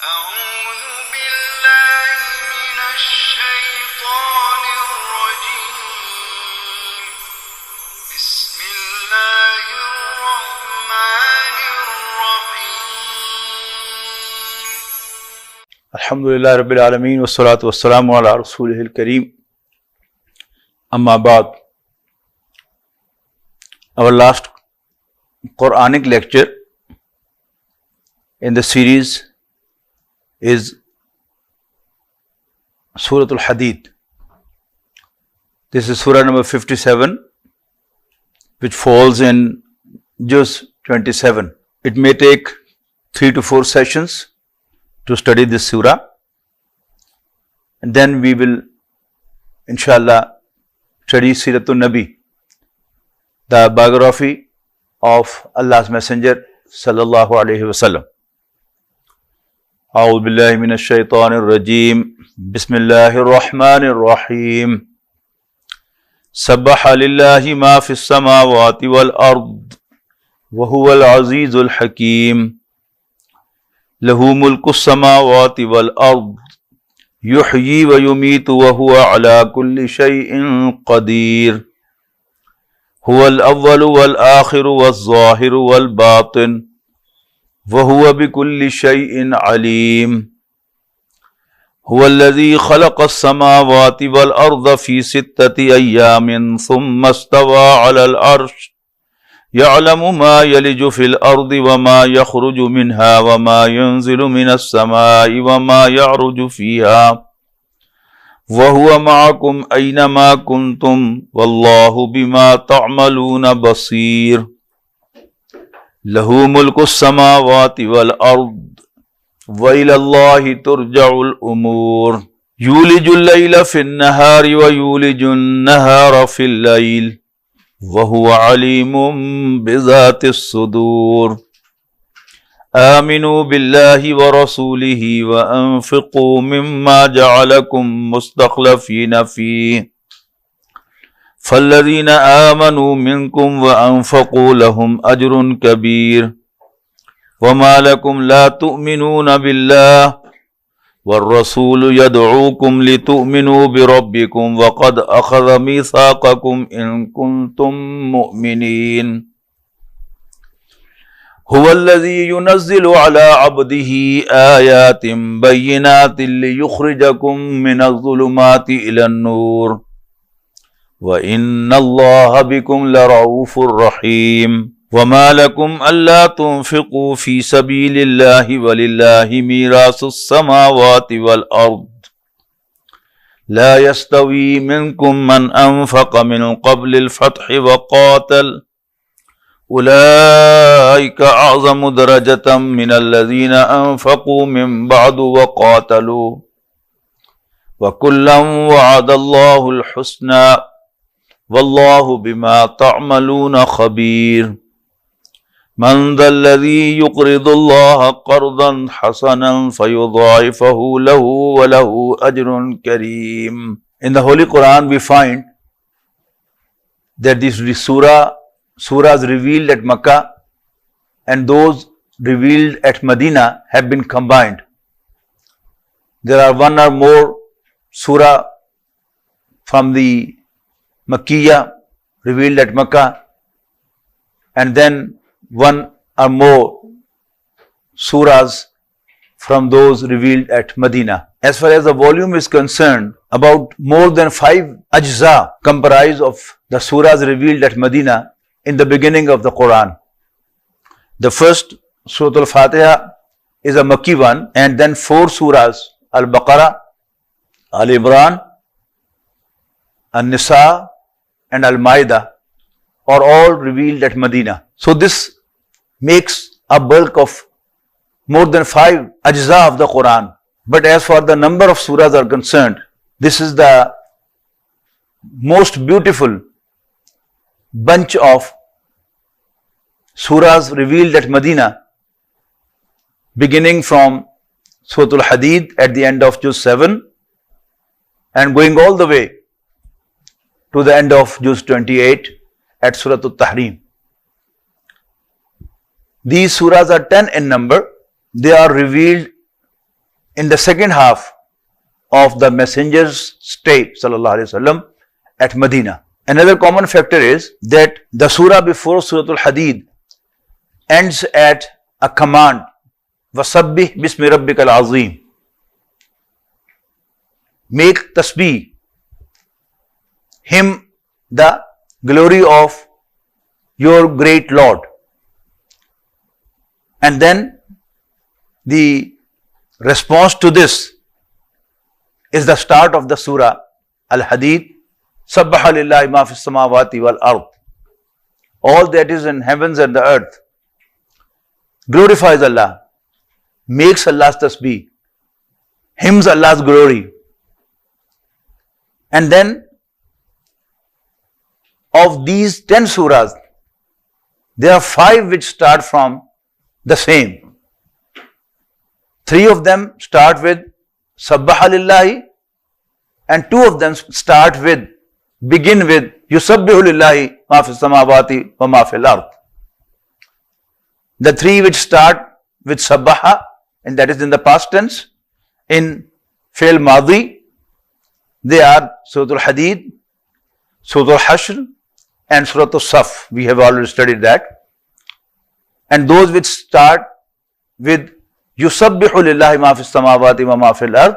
أعوذ بالله من الشيطان الرجيم بسم الله الرحمن الرحيم Alhamdulillah Rabbil Alameen wa salatu wa salamu ala Rasulihil Kareem. Amma ba'd. Our last Quranic lecture in the series is Surah Al-Hadid. This is Surah number 57, which falls in Juz 27. It may take 3 to 4 sessions to study this surah, and then we will inshallah study Siratul Nabi, the biography of Allah's Messenger sallallahu alaihi wasallam. A'udhu billahi minash shaitanir rajeem. Bismillahir rahmanir rahim. Sabbaha lillahi ma fis samawati wal ard wa huwal azizul hakim. Lahu mulkus samawati wal ard yuhyi wa yumitu wa huwa ala kulli shay'in qadir. Huwa al-awwalu wal akhiru wal zahiru wal batin wa huwa bikulli shay'in alim. Huwa alladhi khalaqa as-samawati wal arda fi 6 ayyamin thumma istawa 'ala al-'arsh يعلم ما يلج في الأرض وما يخرج منها وما ينزل من السماء وما يعرج فيها وهو معكم أينما كنتم والله بما تعملون بصير له ملك السماوات والأرض وإلى الله ترجع الأمور يولج الليل في النهار ويولج النهار في الليل وهو عليم بذات الصدور آمنوا بالله ورسوله وأنفقوا مما جعلكم مستخلفين فيه فالذين آمنوا منكم وأنفقوا لهم أجر كبير وما لكم لا تؤمنون بالله والرسول يدعوكم لتؤمنوا بربكم وقد أخذ ميثاقكم إن كنتم مؤمنين هو الذي ينزل على عبده آيات بينات ليخرجكم من الظلمات إلى النور وإن الله بكم لرؤوف رحيم وما لكم ألا تنفقوا في سبيل الله ولله ميراث السماوات والأرض لا يستوي منكم من أنفق من قبل الفتح وقاتل أولئك أعظم درجة من الذين أنفقوا من بعد وقاتلوا وكلا وعد الله الحسنى والله بما تعملون خبير من ذا الذي يقرض الله قرضا حسنا فيضاعفه له وله أجر كريم. In the Holy Quran we find that these surahs revealed at Makkah and those revealed at Medina have been combined. There are one or more surah from the Makkiyah revealed at Makkah, and then one or more surahs from those revealed at Medina. As far as the volume is concerned, about more than 5 ajza comprise of the surahs revealed at Medina in the beginning of the Quran. The first, Surah Al-Fatiha, is a Makki one, and then 4 surahs, Al-Baqarah, Al-Imran, An-Nisa, and Al-Ma'idah, are all revealed at Medina. So this makes a bulk of more than 5 ajza of the Quran. But as far the number of surahs are concerned, this is the most beautiful bunch of surahs revealed at Medina, beginning from Surah Al-Hadid at the end of Juz 7 and going all the way to the end of Juz 28 at Surah Al-Tahrim. These surahs are 10 in number. They are revealed in the second half of the messenger's stay, sallallahu alaihi wasallam, at Medina. Another common factor is that the surah before Surah Al-Hadid ends at a command, وَسَبِّحْ بِسْمِ رَبِّكَ الْعَظِيمِ. Make tasbih, hymn the glory of your great Lord. And then the response to this is the start of the surah Al-Hadid, Sabbaha lillahi ma fis samawati wal ard. All that is in heavens and the earth glorifies Allah, makes Allah's tasbih, hymns Allah's glory. And then of these 10 surahs, there are 5 which start from the same. 3 of them start with Sabbaha lillahi, and 2 of them begin with Yusabbihu lillahi ma fis samawati wa ma fil ard. The 3 which start with Sabbaha, and that is in the past tense, in Fi'l Madi, they are Surah Al-Hadid, Surah Al-Hashr, and Surah Al-Saf. We have already studied that. And those which start with Yusabbihu lillahi ma fis samawati wa ma fil ard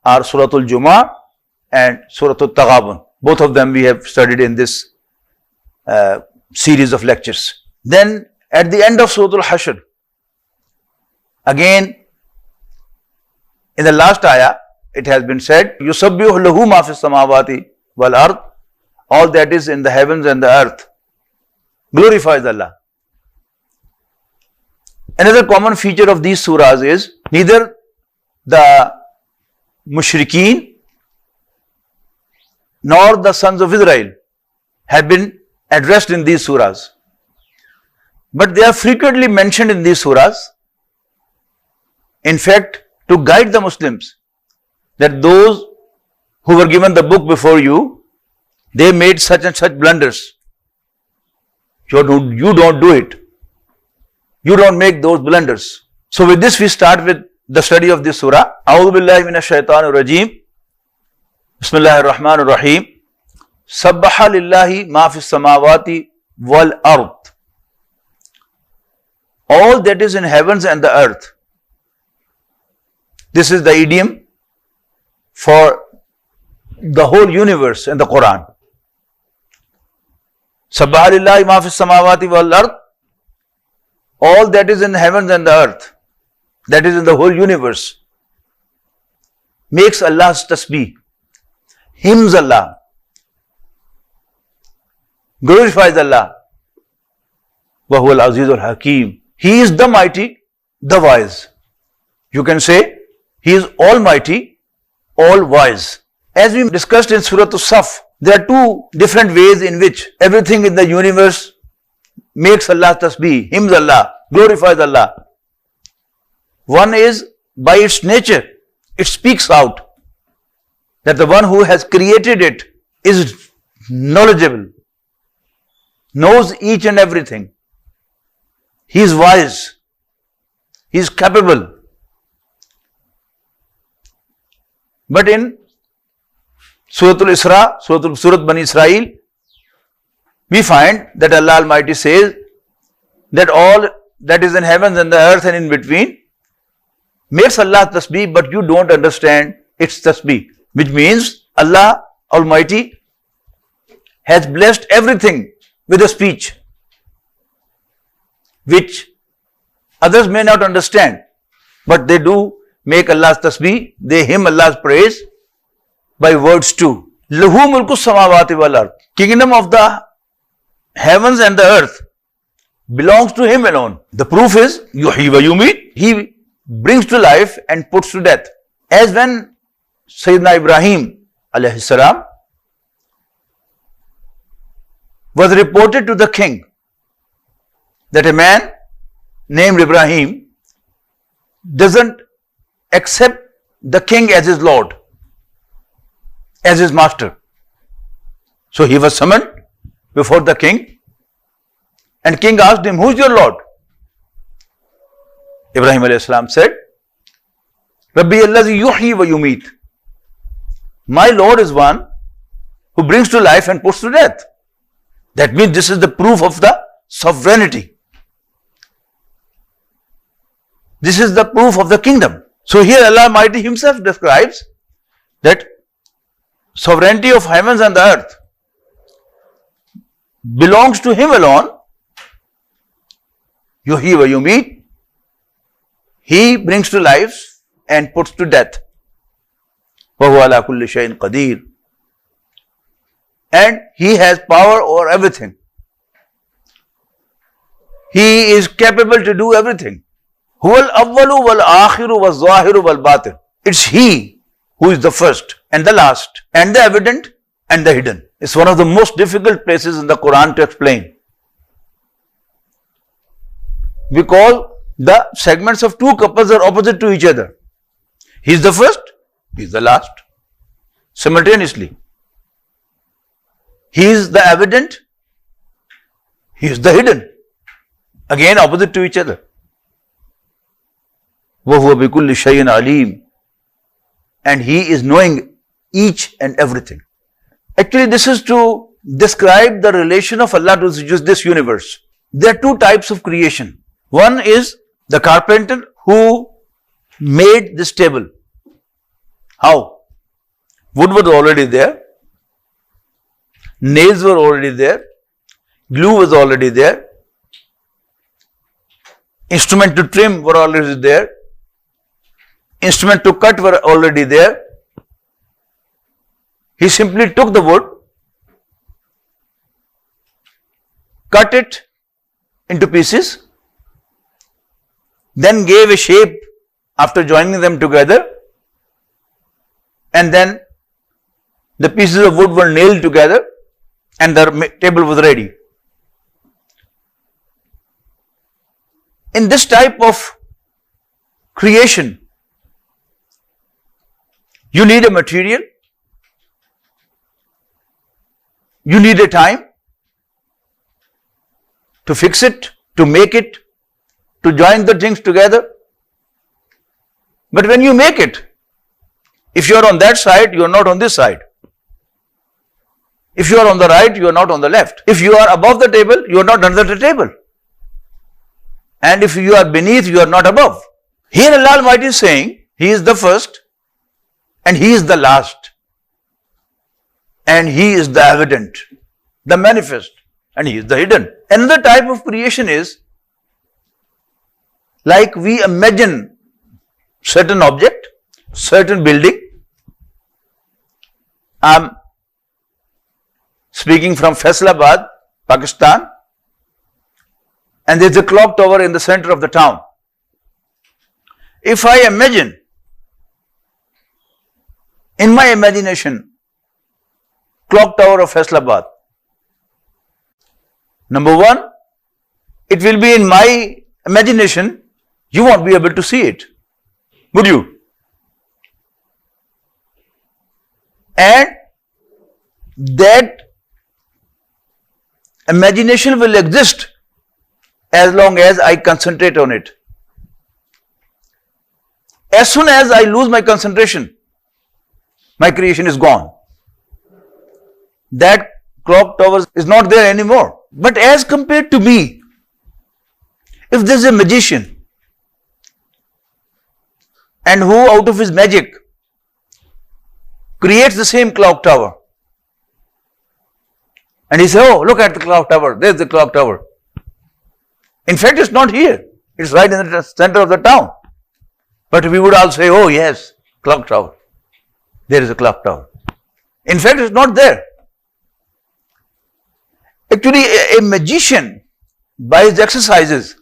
are Surah Al-Jumu'ah and Surah Al-Taghabun. Both of them we have studied in this series of lectures. Then at the end of Surah Al-Hashr, again in the last ayah, it has been said, Yusabbihu lahu ma fis samawati wal ard, all that is in the heavens and the earth glorifies Allah. Another common feature of these surahs is neither the mushrikeen nor the sons of Israel have been addressed in these surahs, but they are frequently mentioned in these surahs. In fact, to guide the Muslims that those who were given the book before you, they made such and such blunders. You don't do it. You don't make those blunders. So with this we start with the study of this surah. A'udhu billahi minash shaitanir rajim. Bismillahir rahmanir rahim. Sabbaha lillahi ma fis samawati wal ard. All that is in heavens and the earth. This is the idiom for the whole universe in the Quran. Sabbaha lillahi ma fis samawati wal ard. All that is in heavens and the earth, that is in the whole universe, makes Allah's tasbih, hymns Allah, glorifies Allah. Wa huwa al-azizul hakim. He is the mighty, the wise. You can say He is almighty, all wise. As we discussed in Surah Al-Saf, there are 2 different ways in which everything in the universe makes Allah tasbih, hymns Allah, glorifies Allah. One is by its nature, it speaks out that the one who has created it is knowledgeable, knows each and everything. He is wise, He is capable. But in Surah Al-Isra, Surah Bani Israel, we find that Allah Almighty says that all that is in heavens and the earth and in between makes Allah tasbih, but you don't understand its tasbih, which means Allah Almighty has blessed everything with a speech which others may not understand, but they do make Allah's tasbih, they hymn Allah's praise by words too. Lahu mulku samawati wal ard. Kingdom of the heavens and the earth belongs to Him alone. The proof is yuhyi wa yumeet. He brings to life and puts to death. As when Sayyidina Ibrahim alayhi salam was reported to the king that a man named Ibrahim doesn't accept the king as his lord, as his master. So he was summoned before the king, and king asked him, "Who is your lord?" Ibrahim alayhi salam said, Rabbi allazi yuhyi wa yumeet. My Lord is one who brings to life and puts to death. That means this is the proof of the sovereignty. This is the proof of the kingdom. So here Allah Almighty Himself describes that sovereignty of heavens and the earth belongs to Him alone. Yuhyi wa yumeet. He brings to life and puts to death. Wa huwa ala kulli shay'in qadir. And He has power over everything. He is capable to do everything. Huwal awwalu wal akhiru wal zahiru wal batin. It's He who is the first and the last and the evident and the hidden. It's one of the most difficult places in the Quran to explain. Because the segments of two couples are opposite to each other. He is the first, He is the last. Simultaneously. He is the evident, He is the hidden. Again opposite to each other. وَهُوَ بِكُلِّ شَيْءٍ عَلِيمٍ. And He is knowing each and everything. Actually, this is to describe the relation of Allah to this universe. There are two types of creation. One is the carpenter who made this table. How? Wood was already there. Nails were already there. Glue was already there. Instrument to trim were already there. Instrument to cut were already there. He simply took the wood, cut it into pieces, then gave a shape after joining them together, and then the pieces of wood were nailed together and the table was ready. In this type of creation, you need a material, you need a time to fix it, to make it, to join the things together. But when you make it, if you are on that side, you are not on this side. If you are on the right, you are not on the left. If you are above the table, you are not under the table. And if you are beneath, you are not above. Here Allah Almighty is saying, He is the first and He is the last. And He is the evident, the manifest, and He is the hidden. Another type of creation is like we imagine certain object, certain building. I'm speaking from Faisalabad, Pakistan, and there's a clock tower in the center of the town. If I imagine, in my imagination, clock tower of Faisalabad, number one, it will be in my imagination, you won't be able to see it, would you? And that imagination will exist as long as I concentrate on it. As soon as I lose my concentration, my creation is gone. That clock tower is not there anymore. But as compared to me, if there is a magician and who out of his magic creates the same clock tower, and he says, oh, look at the clock tower, there's the clock tower. In fact, it's not here, it's right in the center of the town. But we would all say, oh yes, clock tower, there is a clock tower. In fact, it's not there. Actually, a magician, by his exercises,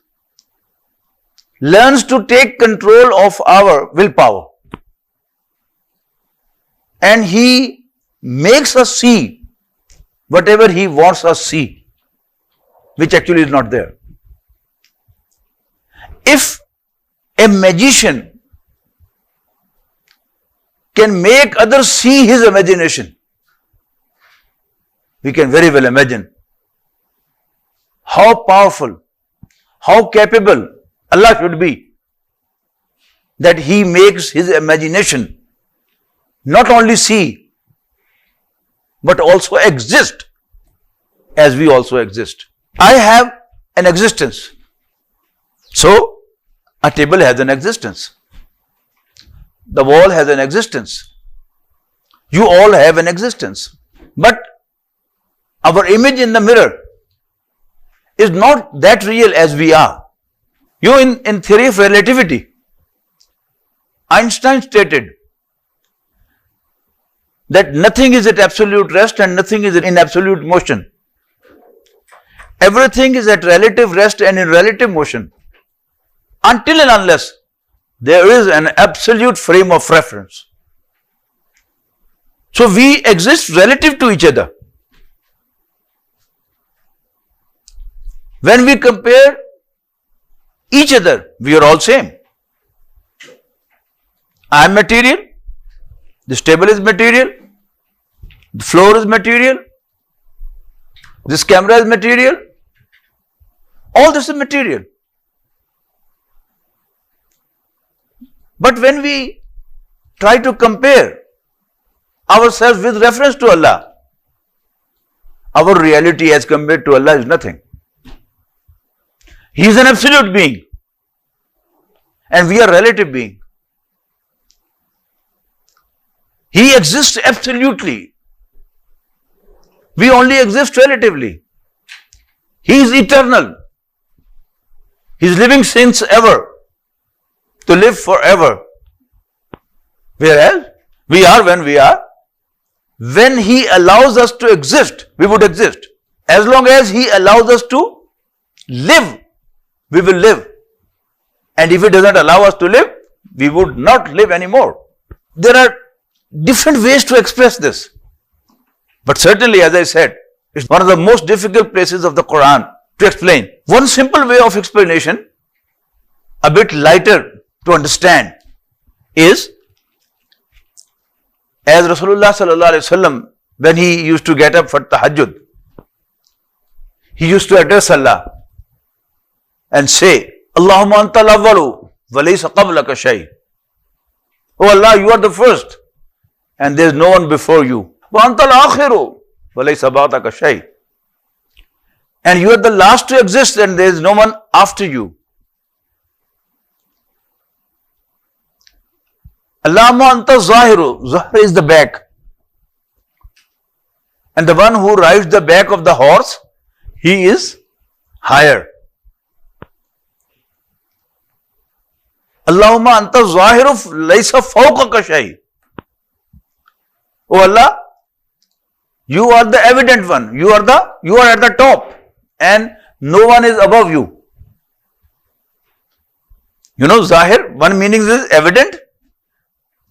learns to take control of our willpower. And he makes us see whatever he wants us see, which actually is not there. If a magician can make others see his imagination, we can very well imagine how powerful, how capable Allah should be. that he makes his imagination not only see, but also exist as we also exist. I have an existence. So, a table has an existence. The wall has an existence. You all have an existence. But our image in the mirror is not that real as we are. In theory of relativity, Einstein stated that nothing is at absolute rest and nothing is in absolute motion. Everything is at relative rest and in relative motion until and unless there is an absolute frame of reference. So we exist relative to each other. When we compare each other, we are all same. I am material, this table is material, the floor is material, this camera is material, all this is material. But when we try to compare ourselves with reference to Allah, our reality as compared to Allah is nothing. He is an absolute being and we are relative being. He exists absolutely. We only exist relatively. He is eternal. He is living since ever, to live forever. Whereas we are when we are. When He allows us to exist, we would exist. As long as He allows us to live, we will live. And if He doesn't allow us to live, we would not live anymore. There are different ways to express this. But certainly, as I said, it's one of the most difficult places of the Quran to explain. One simple way of explanation, a bit lighter to understand, is as Rasulullah sallallahu alaihi wasallam, when he used to get up for tahajjud, he used to address Allah and say, Allahumma anta al-awwalu wa laysa qablaka shay. Oh Allah, you are the first and there is no one before you. Wa anta al-akhiru wa laysa ba'daka shay. And you are the last to exist and there is no one after you. Allahumma anta zahiru. Zahir is the back. And the one who rides the back of the horse, he is higher. Allahumma anta zahiru laysa fawqaka shay. Oh Allah, you are the evident one. You are at the top and no one is above you. Zahir, one meaning is evident.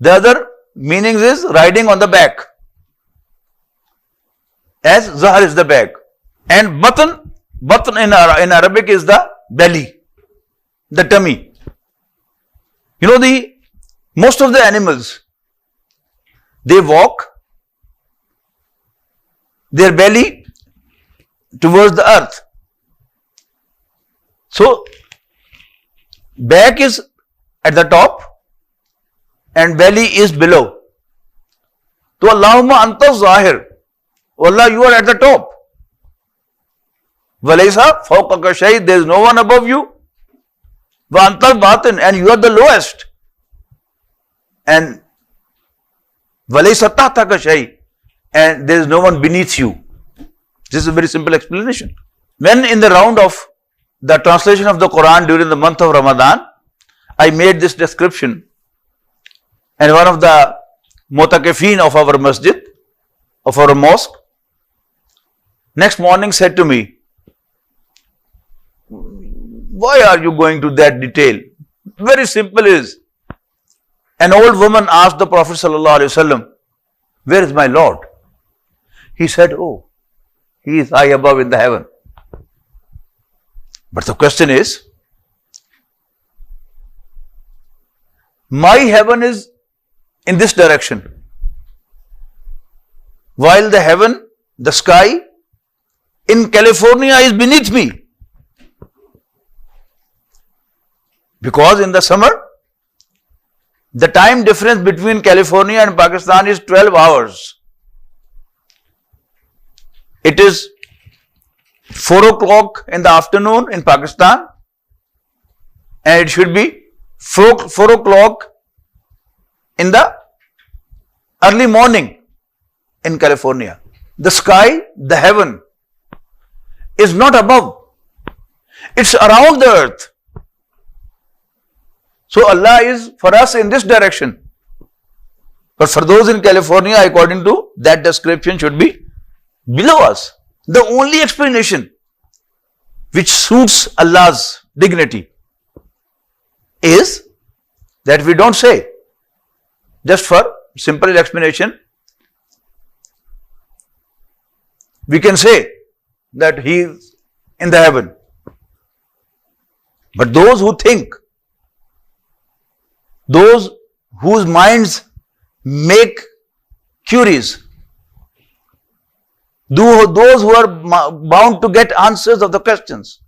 The other meaning is riding on the back. As Zahar is the back. And Batn in Arabic is the belly, the tummy. Most of the animals, they walk their belly towards the earth. So, back is at the top and belly is below. So, Allahumma anta zahir. Allah, you are at the top. Walaysa fawqaka shay, there is no one above you. Wa anta batin, and you are the lowest. And walaysa tahtaka shay, and there is no one beneath you. This is a very simple explanation. When in the round of the translation of the Quran during the month of Ramadan, I made this description, and one of the mutakifin of our masjid, of our mosque, next morning said to me, why are you going to that detail? Very simple is, an old woman asked the Prophet ﷺ, where is my Lord? He said, oh, He is high above in the heaven. But the question is, my heaven is in this direction, while the heaven, the sky in California is beneath me. Because in the summer, The time difference between California and Pakistan is 12 hours. It is 4 o'clock in the afternoon in Pakistan, and it should be 4 o'clock in the early morning in California. The sky, the heaven, is not above. It's around the earth. So Allah is for us in this direction. But for those in California, according to that description, should be below us. The only explanation which suits Allah's dignity is that we don't say. Just for simple explanation, we can say that He is in the heaven. But those who think, those whose minds make queries, those who are bound to get answers of the questions,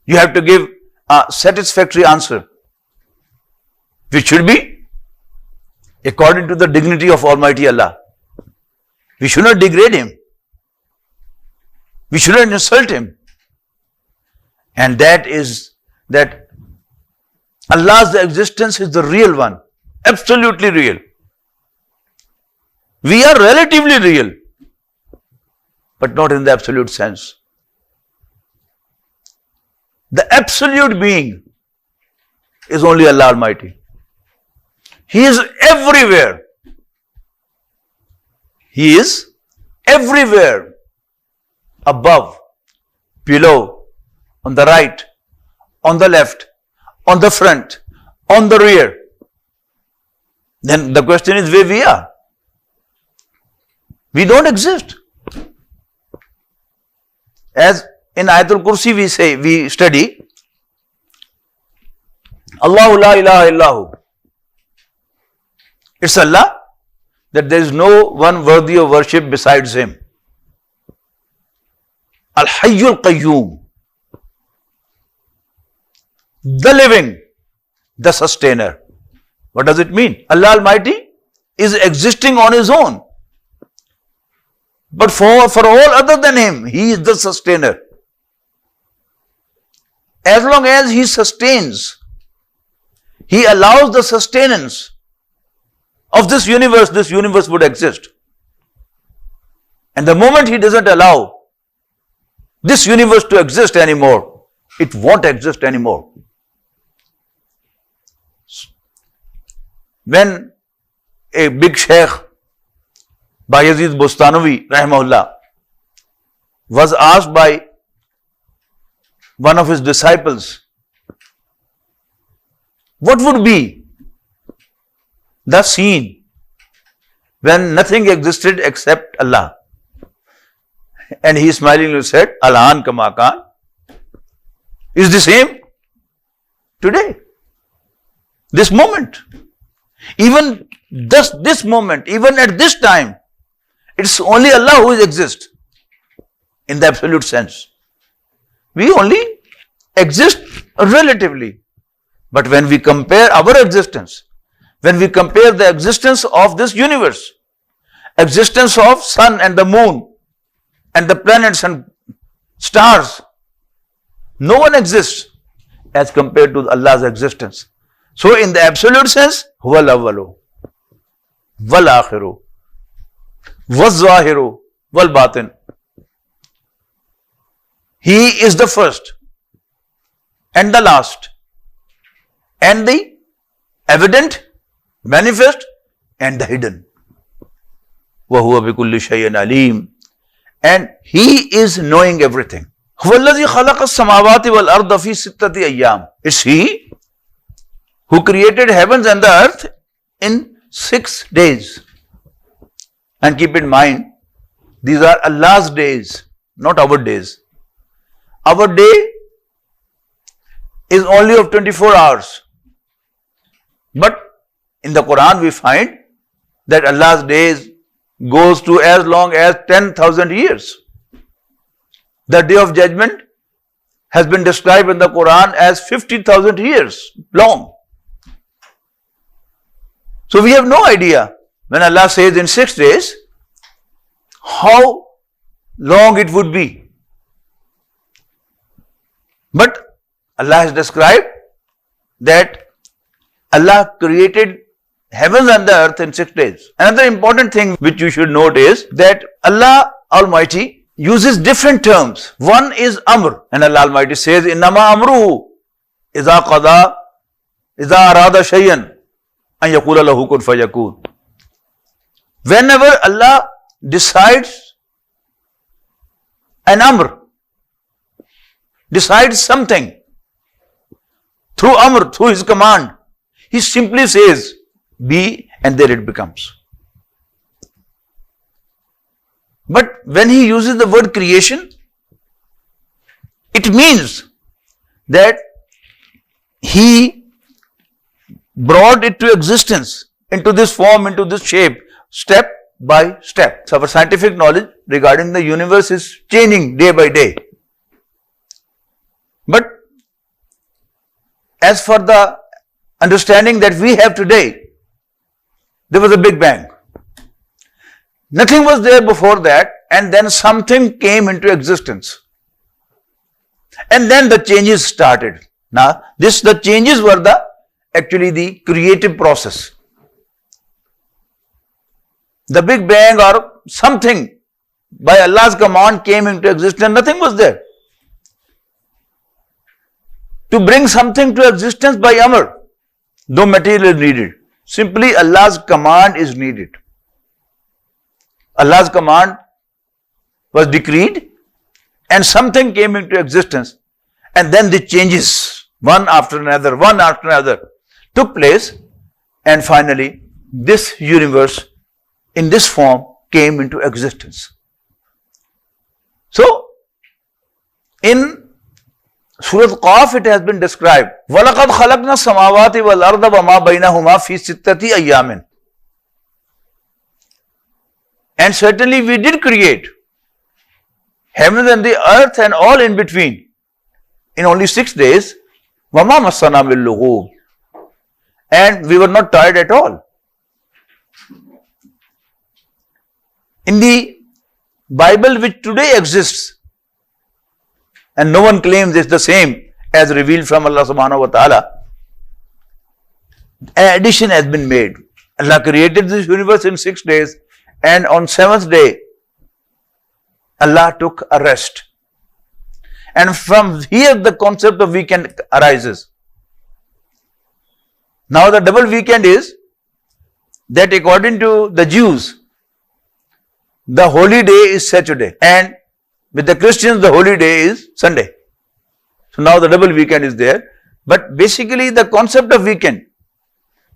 you have to give a satisfactory answer, which should be according to the dignity of Almighty Allah. We should not degrade Him. We should not insult Him. And that is that Allah's existence is the real one, absolutely real. We are relatively real, but not in the absolute sense. The absolute being is only Allah Almighty. He is everywhere. He is everywhere. Above, below, on the right, on the left, on the front, on the rear. Then the question is where we are. We don't exist. As in Ayatul Kursi we study, Allahu la ilaha illahu. It's Allah, that there is no one worthy of worship besides Him. Al-Hayyul Qayyum, the living, the sustainer. What does it mean? Allah Almighty is existing on His own. But for all other than Him, He is the sustainer. As long as He sustains, He allows the sustenance of this universe would exist. And the moment He doesn't allow this universe to exist anymore, it won't exist anymore. When a big Shaykh, Bayezid Bustanavi, rahimahullah, was asked by one of his disciples, what would be the scene when nothing existed except Allah? And he smilingly said, Al-An kama kan, is the same today. This moment. Even this moment, even at this time, it's only Allah who exists in the absolute sense. We only exist relatively. But when we compare our existence, when we compare the existence of this universe, existence of sun and the moon, and the planets and stars, no one exists as compared to Allah's existence. So in the absolute sense, huwa al-awwalu wal akhiru wal zahiru wal batin. He is the first and the last and the evident, manifest and the hidden. Wa huwa bi kulli shay'in alim. And He is knowing everything. Huwallazi khalaqa as-samawati wal arda fi sittati ayyam. It's He who created heavens and the earth in 6 days. And keep in mind, these are Allah's days, not our days. Our day is only of 24 hours. But in the Quran we find that Allah's days goes to as long as 10,000 years. The day of judgment has been described in the Quran as 50,000 years long. So we have no idea when Allah says in 6 days, how long it would be. But Allah has described that Allah created heavens and the earth in 6 days. Another important thing which you should note is that Allah Almighty uses different terms. One is Amr, and Allah Almighty says, Innama amruhu iza qada iza arada shay'an an yakula lahu kun fayakun. Whenever Allah decides an Amr, decides something through Amr, through His command, He simply says, be, and there it becomes. But when He uses the word creation, it means that He brought it to existence, into this form, into this shape, step by step. So our scientific knowledge regarding the universe is changing day by day. But as for the understanding that we have today, there was a Big Bang. Nothing was there before that, and then something came into existence. And then the changes started. Now, the changes were actually the creative process. The Big Bang or something by Allah's command came into existence, nothing was there. To bring something to existence by Amr, no material is needed. Simply Allah's command is needed. Allah's command was decreed and something came into existence, and then the changes, one after another took place, and finally this universe in this form came into existence. So, in Surah Qaf it has been described, وَلَقَدْ خَلَقْنَا السَّمَاوَاتِ وَالْأَرْضَ وَمَا بَيْنَهُمَا فِي سِتَّةِ أَيَّامٍ. And certainly we did create heaven and the earth and all in between in only 6 days. وَمَا مَسَّنَا بِاللُّغُوبِ. And we were not tired at all. In the Bible which today exists, and no one claims it's the same as revealed from Allah subhanahu wa ta'ala, an addition has been made. Allah created this universe in 6 days, and on 7th day, Allah took a rest. And from here the concept of weekend arises. Now the double weekend is that according to the Jews, the holy day is Saturday, and with the Christians the holy day is Sunday. So now the double weekend is there. But basically the concept of weekend,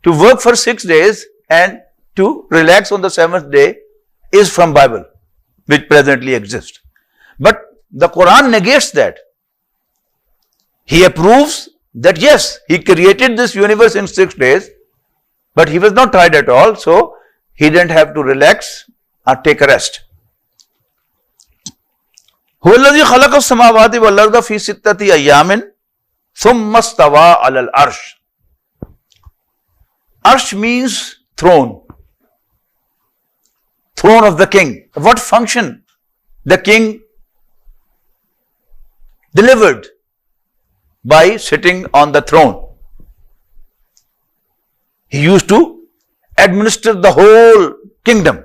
to work for 6 days and to relax on the 7th day, is from Bible, which presently exists. But the Quran negates that. He approves that yes, He created this universe in 6 days, but He was not tired at all, so He didn't have to relax or take a rest. هُوَ الَّذِي خَلَقَ السَّمَاوَاتِ وَالْأَرْضَ فِي سِتَّةِ أَيَّامٍ ثُمَّ اسْتَوَى عَلَى الْعَرْشِ. Arsh means throne. Throne of the king. What function the king delivered by sitting on the throne? He used to administer the whole kingdom.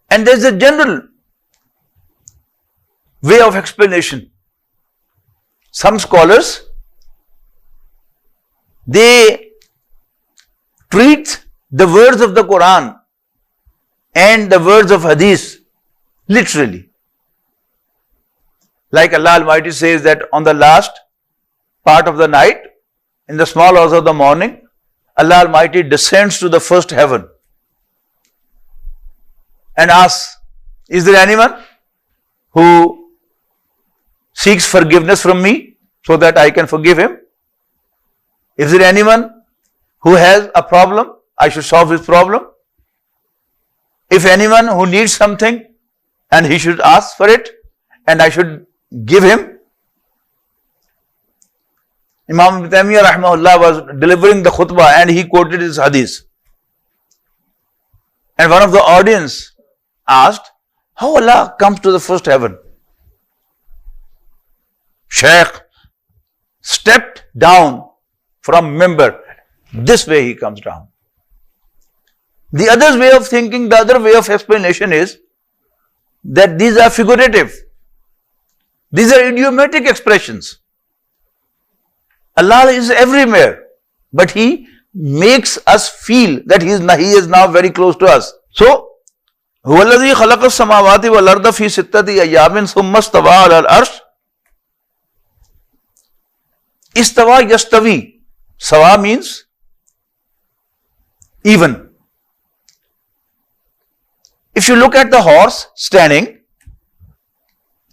And there is a general way of explanation. Some scholars, they treat the words of the Quran and the words of Hadith literally. Like Allah Almighty says that on the last part of the night, in the small hours of the morning, Allah Almighty descends to the first heaven and asks, is there anyone who seeks forgiveness from me so that I can forgive him? Is there anyone who has a problem, I should solve his problem? If anyone who needs something, and he should ask for it, and I should give him. Imam Ibn Taymiyyah rahimahullah was delivering the khutbah and he quoted this hadith. And one of the audience asked, how Allah comes to the first heaven? Shaykh stepped down from member. This way he comes down. The other way of thinking, the other way of explanation is that these are figurative. These are idiomatic expressions. Allah is everywhere, but He makes us feel that He is now very close to us. So, هُوَ الَّذِي خَلَقَ السَّمَاوَاتِ وَالْأَرْضَ فِي سِتَّةِ أَيَّامٍ ثُمَّ اسْتَوَى عَلَى الْعَرْشِ. Istawa yastawi. Sawa means even. If you look at the horse standing,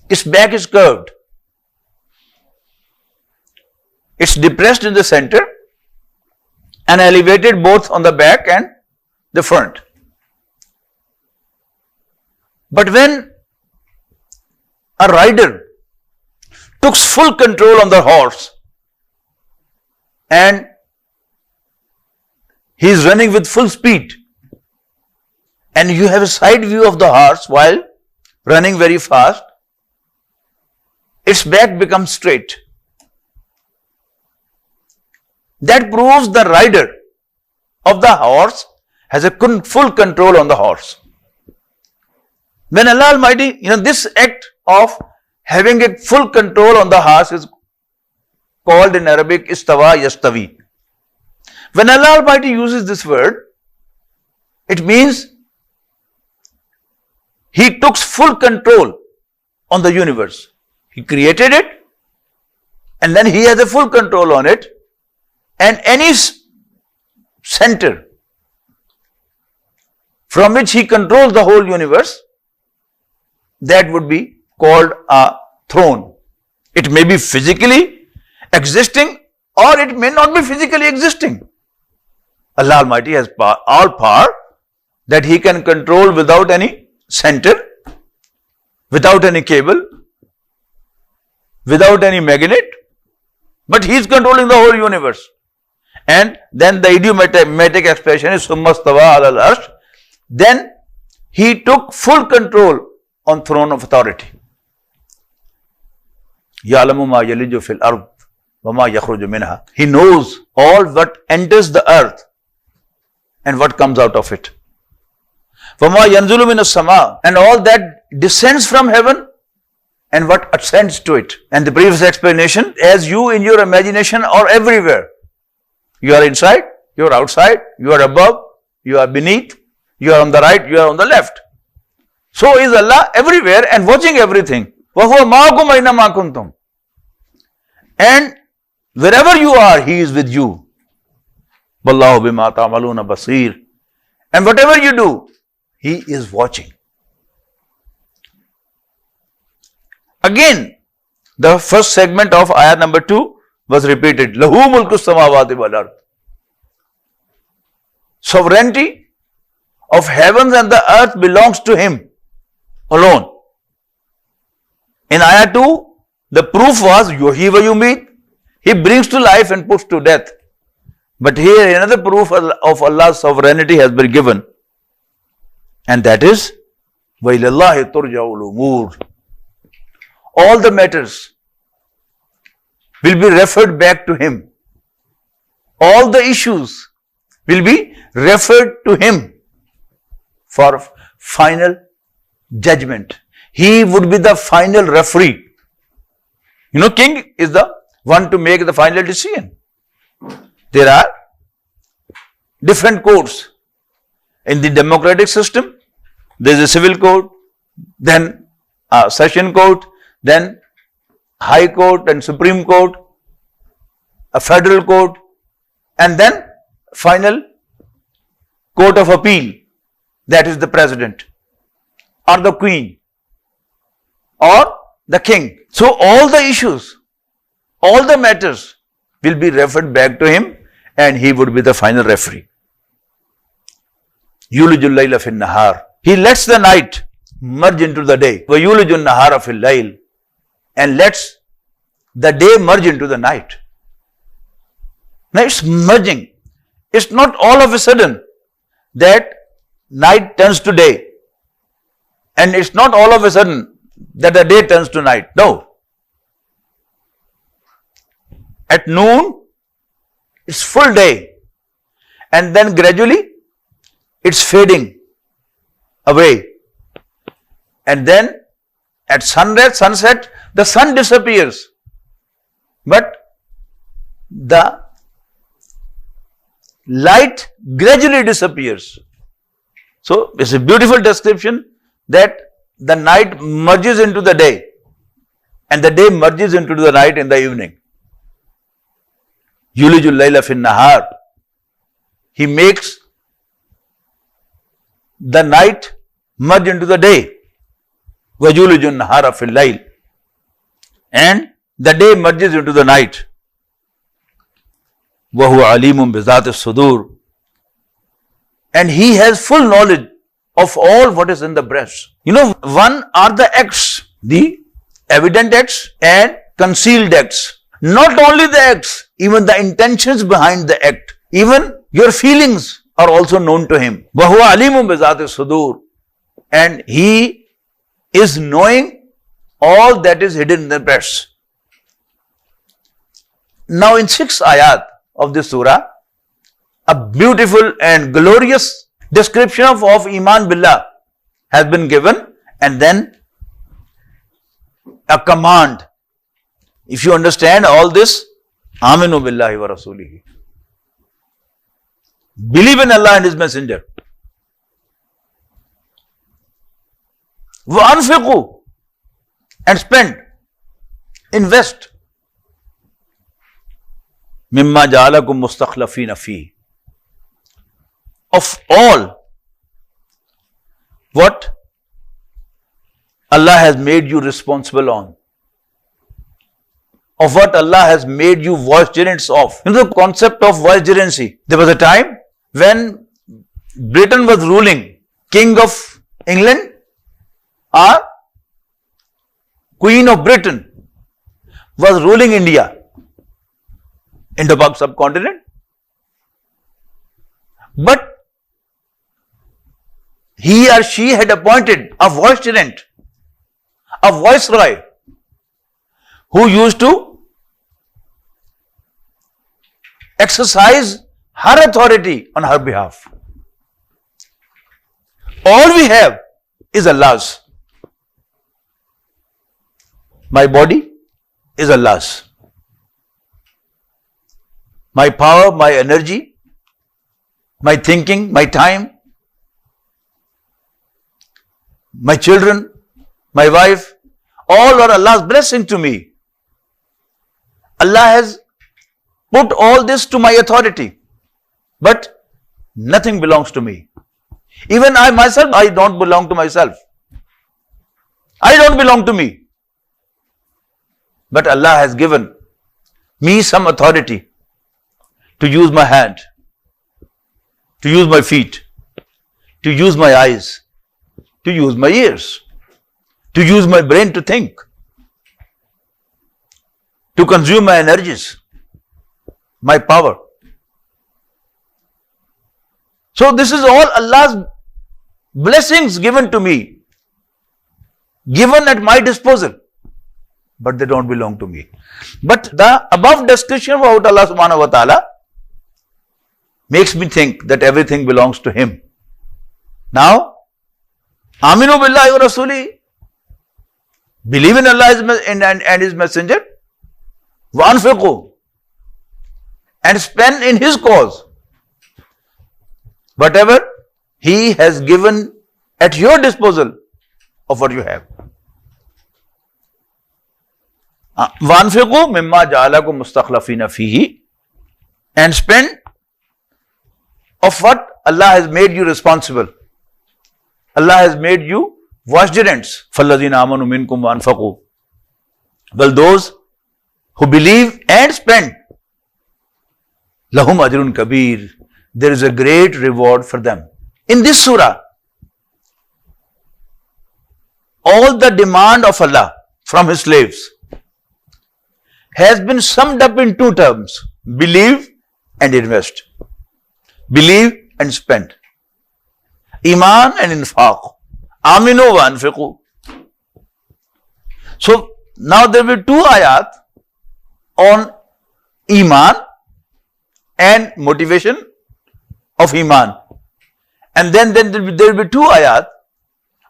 its back is curved. It's depressed in the center and elevated both on the back and the front. But when a rider took full control on the horse and he is running with full speed, and you have a side view of the horse while running very fast, its back becomes straight. That proves the rider of the horse has a full control on the horse. When Allah Almighty, this act of having a full control on the horse is called in Arabic istawa yastawi. When Allah Almighty uses this word, it means He took full control on the universe. He created it and then He has a full control on it, and any center from which He controls the whole universe, that would be called a throne. It may be physically existing or it may not be physically existing. Allah Almighty has all power that He can control without any center, without any cable, without any magnet, but He is controlling the whole universe. And then the idiomatic expression is summa stawa ala al-arsh. Then He took full control on throne of authority. Ya'lamu ma yaliju fil ard wa ma yakhruju minha. He knows all what enters the earth and what comes out of it. وَمَا يَنْزُلُ مِنَ السَّمَاءِ, and all that descends from heaven and what ascends to it. And the previous explanation, as you in your imagination are everywhere. You are inside, you are outside, you are above, you are beneath, you are on the right, you are on the left. So is Allah everywhere and watching everything. وَهُوَ مَعَكُمْ أَيْنَمَا كُنْتُمْ. And wherever you are, He is with you. وَاللَّهُ بِمَا تَعْمَلُونَ بَصِيرٌ. And whatever you do, He is watching. Again, the first segment of ayat number 2 was repeated. Lahu mulku samawati wal ard. Sovereignty of heavens and the earth belongs to Him alone. In ayat 2, the proof was yuhyi wa yumeet. He brings to life and puts to death. But here another proof of Allah's sovereignty has been given. And that is, وَإِلَى اللَّهِ تُرْجَعُ الْأُمُورُ. All the matters will be referred back to Him. All the issues will be referred to Him for final judgment. He would be the final referee. King is the one to make the final decision. There are different courts. In the democratic system, there is a civil court, then a session court, then high court and supreme court, a federal court, and then final court of appeal, that is the president or the queen or the king. So all the issues, all the matters will be referred back to Him and He would be the final referee. Yulijul layla fil nahar. He lets the night merge into the day. Wa yulijul nahara fil layl. And lets the day merge into the night. Now it's merging. It's not all of a sudden that night turns to day. And it's not all of a sudden that the day turns to night. No. At noon, it's full day. And then gradually, it's fading away. And then at sunset, the sun disappears. But the light gradually disappears. So it's a beautiful description that the night merges into the day and the day merges into the night in the evening. Yulijul layla fin nahar. He makes the night merge into the day. Wajulijun nahara fil layl. And the day merges into the night. Wahu alimun bizat sudur. And he has full knowledge of all what is in the breast. You know, one are the acts, the evident acts and concealed acts. Not only the acts, even the intentions behind the act, even your feelings are also known to him. Wahu alimun bizat sudur. And he is knowing all that is hidden in the breast. Now in 6 ayat of this surah, a beautiful and glorious description of Iman Billah has been given, and then a command. If you understand all this, Aminu Billahi wa Rasulihi. Believe in Allah and His Messenger. Wa anfiqu, and spend, invest. Mimma ja'alakum mustakhlafina fi. Of all what Allah has made you responsible on, of what Allah has made you vicegerents of. You know the concept of vicegerency. There was a time when Britain was ruling. King of England or Queen of Britain was ruling India, Indo-Pak subcontinent. But he or she had appointed a vicegerent, a viceroy, who used to exercise her authority on her behalf. All we have is Allah's. My body is Allah's. My power, my energy, my thinking, my time, my children, my wife, all are Allah's blessing to me. Allah has put all this to my authority, but nothing belongs to me. Even I myself, I don't belong to myself. I don't belong to me. But Allah has given me some authority to use my hand, to use my feet, to use my eyes, to use my ears, to use my brain to think, to consume my energies, my power. So this is all Allah's blessings given to me, given at my disposal, but they don't belong to me. But the above discussion about Allah subhanahu wa ta'ala makes me think that everything belongs to Him. Now, Aminu Billahi wa Rasuli, believe in Allah and His Messenger, wa anfiqu, and spend in His cause whatever He has given at your disposal of what you have. Wa anfiqu mimma ja'alakum mustakhlafina fihi, and spend of what Allah has made you responsible. Allah has made you vicegerents. فَالَّذِينَ آمَنُوا مِنْكُمْ وَأَنْفَقُوا. Well, those who believe and spend, لَهُمْ أَجْرٌ كَبِيرٌ. There is a great reward for them. In this surah, all the demand of Allah from His slaves has been summed up in 2 terms: believe and invest. Believe and spend. Iman and infaq. Aminu wa anfiqu. So now there will be two ayat on Iman and motivation of Iman. And then there will be two ayat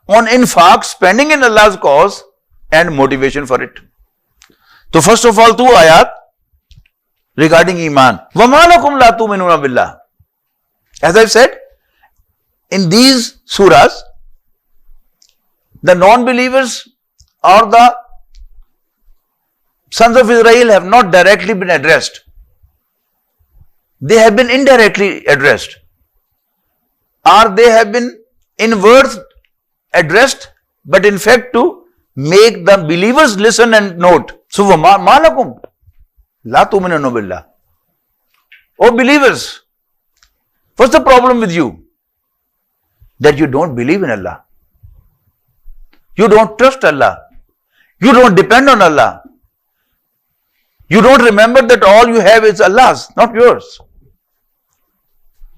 on infaq, spending in Allah's cause, and motivation for it. So first of all, two ayat regarding Iman. وَمَا لَكُمْ لَا تُؤْمِنُونَ بِاللَّهِ. As I've said, in these surahs, the non-believers or the sons of Israel have not directly been addressed. They have been indirectly addressed, or they have been in words addressed, but in fact to make the believers listen and note. So, مَا لَكُمْ لَا تُؤْمِنُونَ بِاللَّهِ. Oh believers, what's the problem with you? That you don't believe in Allah. You don't trust Allah. You don't depend on Allah. You don't remember that all you have is Allah's, not yours.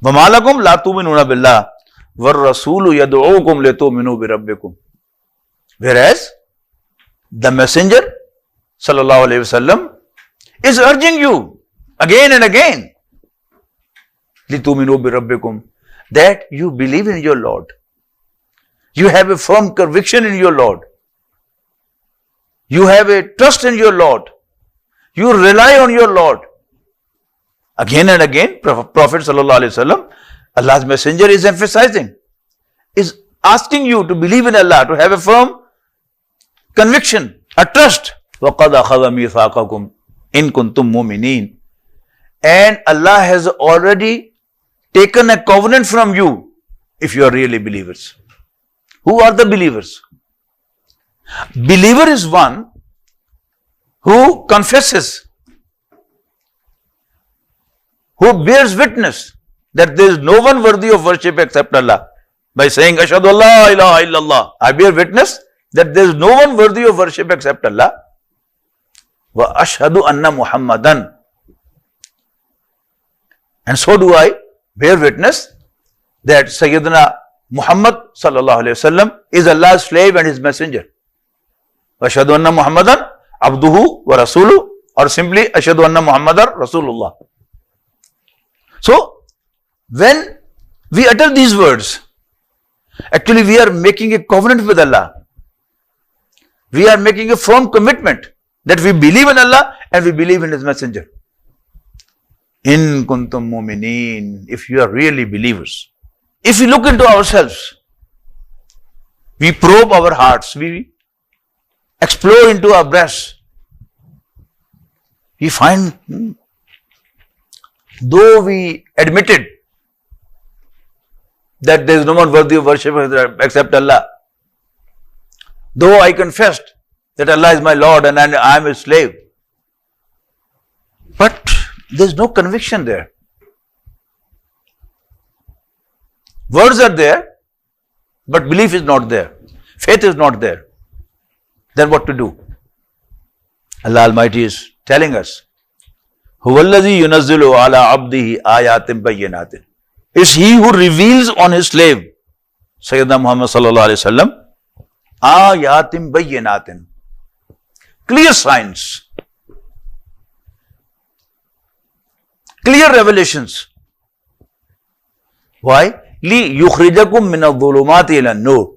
وَمَا لَكُمْ لَا تُؤْمِنُونَ بِاللَّهِ وَالرَّسُولُ يَدْعُوكُمْ لِتُؤْمِنُوا بِرَبِّكُمْ. Whereas the Messenger sallallahu alaihi wasallam is urging you again and again, لِتُؤْمِنُوا بِرَبِّكُمْ, that you believe in your Lord. You have a firm conviction in your Lord. You have a trust in your Lord. You rely on your Lord. Again and again, Prophet sallallahu alaihi wasallam, Allah's Messenger, is emphasizing, is asking you to believe in Allah, to have a firm conviction, a trust. وَقَدْ أَخَذَ مِيثَاقَكُمْ إِن كُنتُم مُؤْمِنِينَ. And Allah has already taken a covenant from you if you are really believers. Who are the believers? Believer is one who confesses, who bears witness that there is no one worthy of worship except Allah, by saying, Ashhadu an la ilaha illallah. I bear witness that there is no one worthy of worship except Allah. Wa ashhadu anna Muhammadan. And so do I bear witness that Sayyidina Muhammad sallallahu alayhi wasallam is Allah's slave and his messenger. Wa ashhadu anna Muhammadan abduhu wa rasuluhu, or simply ashhadu anna Muhammadan Rasulullah. So, when we utter these words, actually we are making a covenant with Allah. We are making a firm commitment that we believe in Allah and we believe in His Messenger. In kuntum mu'minin, if you are really believers. If we look into ourselves, we probe our hearts, we explore into our breasts, we find, though we admitted that there is no one worthy of worship except Allah, though I confessed that Allah is my Lord and I am His slave, but there is no conviction there. Words are there, but belief is not there. Faith is not there. Then what to do? Allah Almighty is telling us, هُوَ الَّذِي يُنَزِّلُ عَلَىٰ عَبْدِهِ آيَاتٍ بَيِّنَاتٍ. It's He who reveals on His slave, Sayyidina Muhammad sallallahu alaihi wasallam, آيَاتٍ بَيِّنَاتٍ, clear signs, clear revelations. Why? لِيُخْرِجَكُم مِّنَ الظُّلُمَاتِ إِلَى النُّورِ.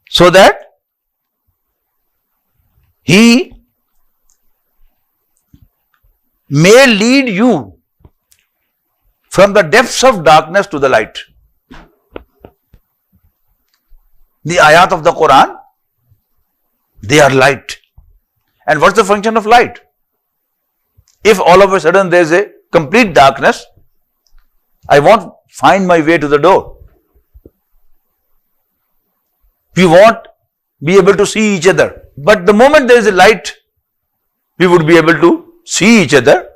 So that He may lead you from the depths of darkness to the light. The ayat of the Quran, they are light. And what's the function of light? If all of a sudden there is a complete darkness, I won't find my way to the door. We won't be able to see each other. But the moment there is a light, we would be able to see each other.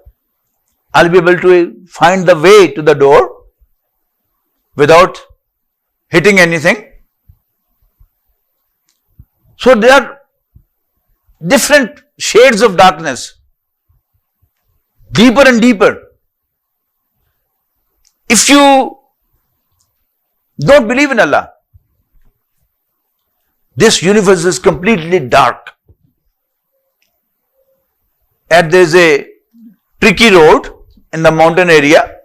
I'll be able to find the way to the door without hitting anything. So there are different shades of darkness. deeper and deeper. If you don't believe in Allah, this universe is completely dark. And there is a tricky road in the mountain area,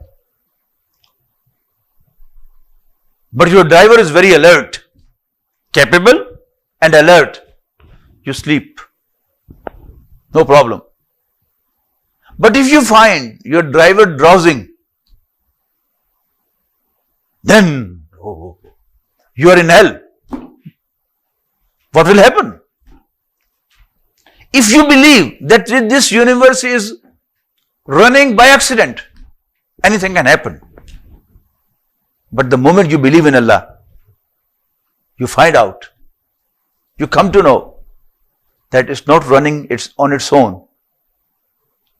but your driver is very alert, capable and alert. You sleep, no problem. But if you find your driver drowsing, then you are in hell. What will happen? If you believe that this universe is running by accident, anything can happen. But the moment you believe in Allah, you find out, you come to know that it's not running on its own.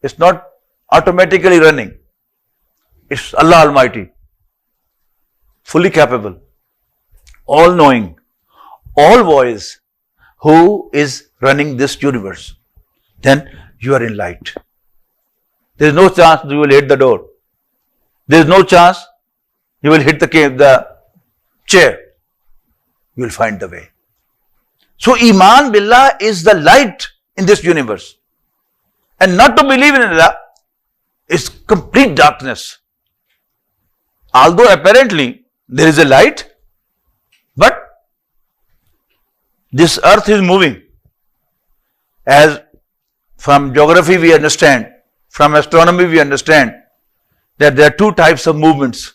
It's not automatically running. It's Allah Almighty, fully capable, all-knowing, all-wise, who is running this universe. Then you are in light. There is no chance you will hit the door. There is no chance you will hit the chair. You will find the way. So Iman Billah is the light in this universe. And not to believe in Allah is complete darkness. Although apparently there is a light, but this earth is moving. As from geography we understand, from astronomy we understand that there are two types of movements.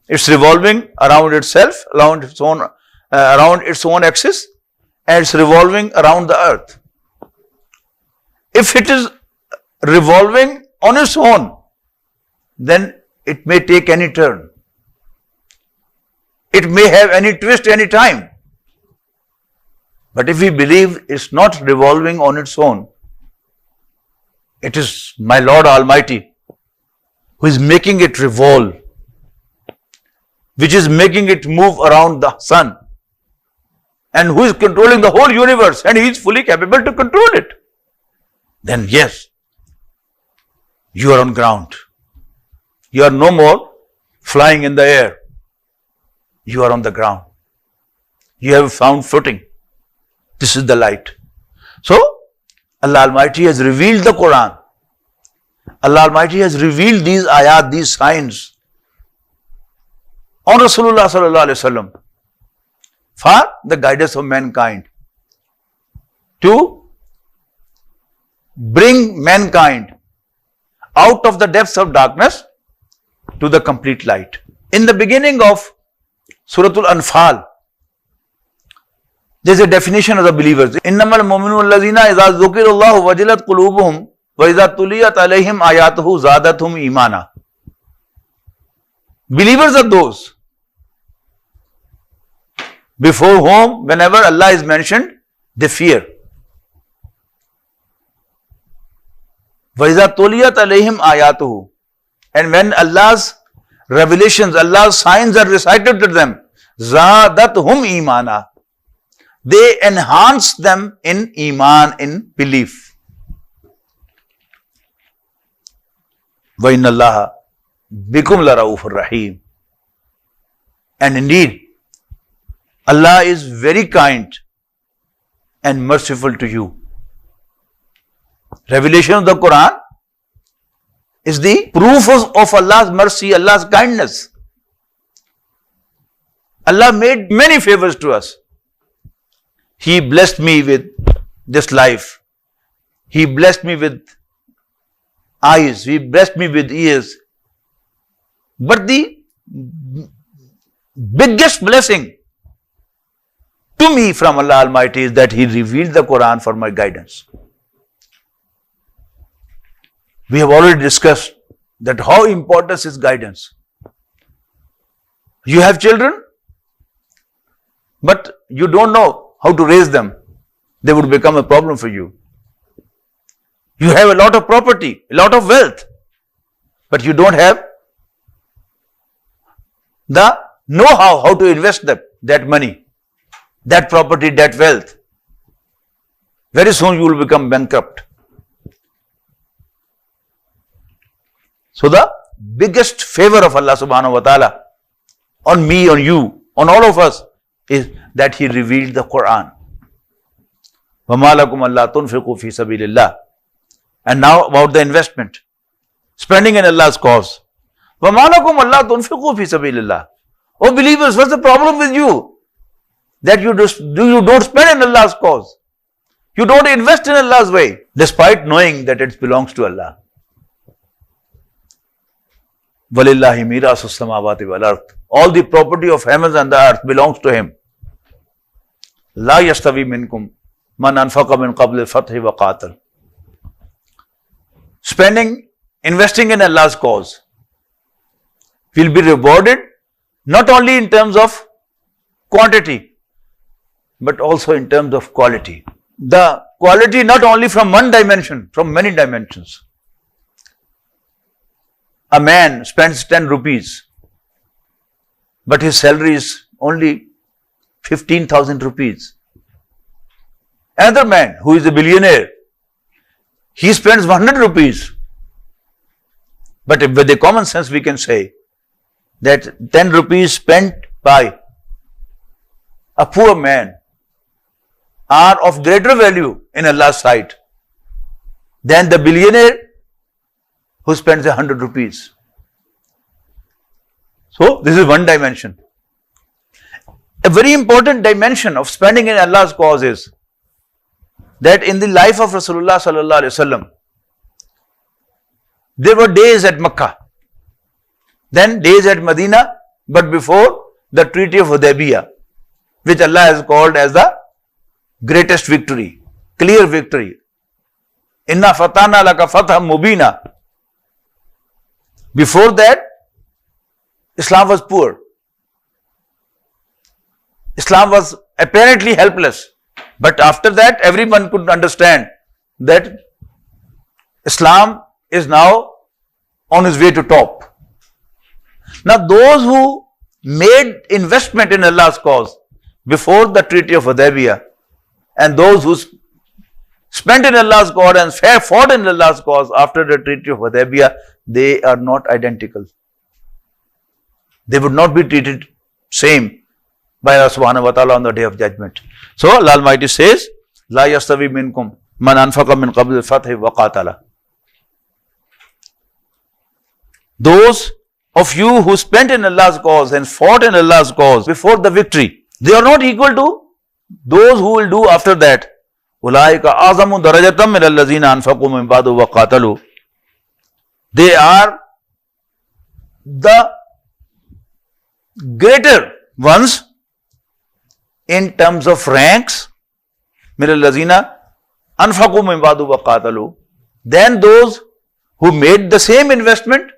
It's revolving around itself, around its own axis, and it's revolving around the earth. If it is revolving on its own, then it may take any turn. It may have any twist any time. But if we believe it's not revolving on its own, it is my Lord Almighty who is making it revolve, which is making it move around the sun, and who is controlling the whole universe, and He is fully capable to control it. Then yes, you are on ground. You are no more flying in the air. You are on the ground. You have found footing. This is the light. So, Allah Almighty has revealed the Quran. Allah Almighty has revealed these ayat, these signs on Rasulullah Sallallahu Alaihi Wasallam for the guidance of mankind, to bring mankind out of the depths of darkness to the complete light. In the beginning of Surah Al-Anfal, there is a definition of the believers. إِنَّمَا الْمُؤْمِنُونَ الَّذِينَ إِذَا ذُكِرَ اللَّهُ وَجِلَتْ قُلُوبُهُمْ وَإِذَا تُلِيَتْ عَلَيْهِمْ آيَاتُهُ زَادَتْهُمْ إِيمَانًا. Believers are those before whom, whenever Allah is mentioned, they fear. وَإِذَا تُلِيَتْ عَلَيْهِمْ آيَاتُهُ. And when Allah's revelations, Allah's signs are recited to them, زَادَتْهُمْ إِيمَانًا. They enhance them in Iman, in belief. وَإِنَّ اللَّهَ بِكُمْ لَرَؤُوفٌ رَحِيمٌ. And indeed, Allah is very kind and merciful to you. Revelation of the Quran is the proof of Allah's mercy, Allah's kindness. Allah made many favors to us. He blessed me with this life. He blessed me with eyes. He blessed me with ears. But the biggest blessing to me from Allah Almighty is that He revealed the Quran for my guidance. We have already discussed that how important is guidance. You have children, but you don't know how to raise them. They would become a problem for you. You have a lot of property, a lot of wealth, but you don't have the know-how how to invest that money, that property, that wealth. Very soon you will become bankrupt. So the biggest favor of Allah subhanahu wa ta'ala on me, on you, on all of us is that He revealed the Quran. وَمَا لَكُمْ أَلَّا تُنْفِقُوا فِي سَبِيلِ اللَّهِ. And now about the investment, spending in Allah's cause. وَمَا لَكُمْ أَلَّا تُنْفِقُوا فِي سَبِيلِ اللَّهِ. Oh believers, what's the problem with you? That you don't spend in Allah's cause. You don't invest in Allah's way, despite knowing that it belongs to Allah. وَلِلَّهِ مِيرَاثُ السَّمَاوَاتِ وَالْأَرْضِ. All the property of heavens and the earth belongs to Him. لَا يَسْتَوِي مِنْكُمْ مَنْ أَنْفَقَ مِنْ قَبْلِ الْفَتْحِ وَقَاتَلَ. Spending, investing in Allah's cause will be rewarded not only in terms of quantity, but also in terms of quality. The quality not only from one dimension, from many dimensions. A man spends 10 rupees, but his salary is only 15,000 rupees. Another man who is a billionaire, he spends 100 rupees. But with the common sense we can say that 10 rupees spent by a poor man are of greater value in Allah's sight than the billionaire who spends 100 rupees. So this is one dimension. A very important dimension of spending in Allah's cause is that in the life of Rasulullah sallallahu alaihi wasallam, there were days at Makkah, then days at Medina, but before the Treaty of Hudaybiyah, which Allah has called as the greatest victory, clear victory. Inna fatana laka fatham mubina. Before that, Islam was poor. Islam was apparently helpless. But after that, everyone could understand that Islam is now on his way to top. Now those who made investment in Allah's cause before the Treaty of Hudaybiyah and those who spent in Allah's cause and fought in Allah's cause after the Treaty of Hudaybiyah, they are not identical. They would not be treated same by Allah subhanahu wa ta'ala on the day of judgment. So Allah Almighty says, La yastawi minkum man anfaqa min qabl al-fathi wa qatala. Those of you who spent in Allah's cause and fought in Allah's cause before the victory, they are not equal to those who will do after that. Ulaika azamu darajatam min allazina anfaqu min ba'du wa qatalu. They are the greater ones in terms of ranks, min allazina anfaqu min ba'du wa qatalu, than those who made the same investment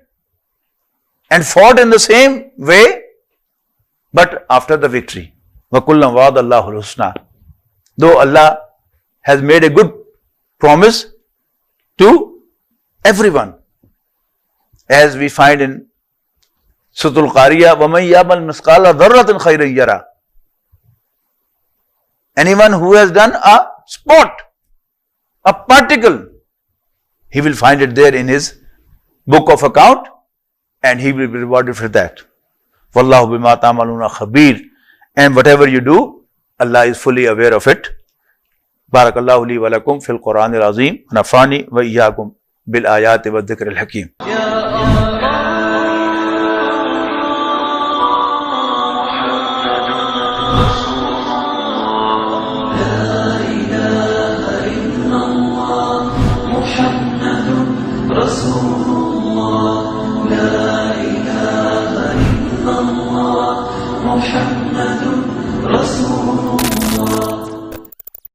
and fought in the same way, but after the victory. وَكُلًّا وَعَدَ اللَّهُ الْحُسْنَى. Though Allah has made a good promise to everyone, as we find in Surah Al-Qariyah, وَمَنْ يَعْمَلْ مِثْقَالَ ذَرَّةٍ خَيْرًا يَرَهُ. Anyone who has done a spot, a particle, he will find it there in his book of account, and he will be rewarded for that. Wallahu bima ta'maluna khabir. And whatever you do, Allah is fully aware of it. Barakallahu li wa lakum fil Quran al-Azim. Nafani wa iyyakum bil ayati wa dhikr al-hakim. محمد رسول